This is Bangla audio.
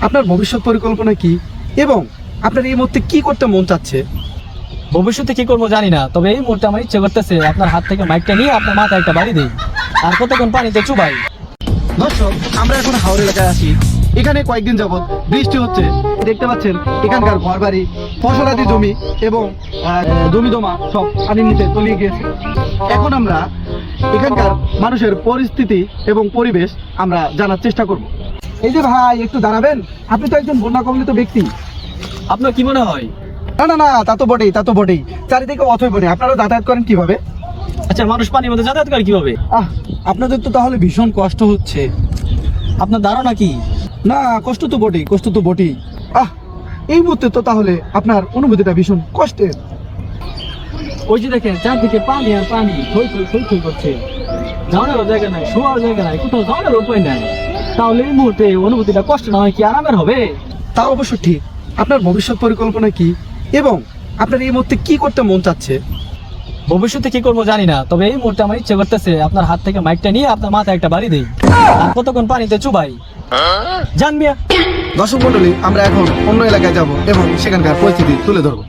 আপনার ভবিষ্যৎ পরিকল্পনা কি এবং আপনার এই মুহূর্তে কি করতে মন চাচ্ছে? ভবিষ্যতে কি করবো জানি না, তবে এই মুহূর্তে আমার ইচ্ছে করতেছে আপনার হাত থেকে মাইকটা নিয়ে আপনার মাথায় একটা বাড়ি দিই আর কতক্ষণ পানিতে চুবাই। দর্শক, আমরা এখন হাওড় এলাকায় আছি। এখানে কয়েকদিন যাবত বৃষ্টি হচ্ছে, দেখতে পাচ্ছেন এখানকার ঘর বাড়ি, ফসলাদি জমি এবং জমি জমা সব পানির নিচে তলিয়ে গিয়েছে। এখন আমরা এখানকার মানুষের পরিস্থিতি এবং পরিবেশ আমরা জানার চেষ্টা করব। এই যে ভাই, একটু দাঁড়াবেন? আপনি তো একজন বন্যা কবলিত ব্যক্তি। আপনার কি মনে হয়? না না না, তা তো বটেই, চারিদিকে অথই বটে। আপনারা যাতায়াত করেন কিভাবে? আচ্ছা, মানুষ পানির মধ্যে যাতায়াত করে কিভাবে? আপনাদের তো তাহলে ভীষণ কষ্ট হচ্ছে। আপনার ধারণা কি? না, কষ্ট তো বটেই। এই মুহূর্তে তো তাহলে আপনার অনুভূতিটা ভীষণ কষ্টের। ওই যে দেখেন চারদিকে পানি আর পানি, থই করছে। যাওয়ার জায়গা নাই, শোয়ার জায়গা নাই, কোথাও যাওয়ার উপায় নাই। তাহলে এই মুহূর্তে অনুভূতিটা কষ্ট না হয় কি আরামের হবে? তা অবশ্য ঠিক। আপনার ভবিষ্যৎ পরিকল্পনা কি এবং আপনার এই মুহূর্তে কি করতে মন চাচ্ছে? ভবিষ্যতে কি করবো জানি না, তবে এই মুহূর্তে আমার ইচ্ছে করতেছে আপনার হাত থেকে মাইকটা নিয়ে আপনার মাথায় একটা বাড়ি দিই আর কতক্ষণ পানিতে চুবাই। জানবিয়া দর্শক মন্ডলী, আমরা এখন অন্য এলাকায় যাব এবং সেখানকার পরিস্থিতি তুলে ধরবো।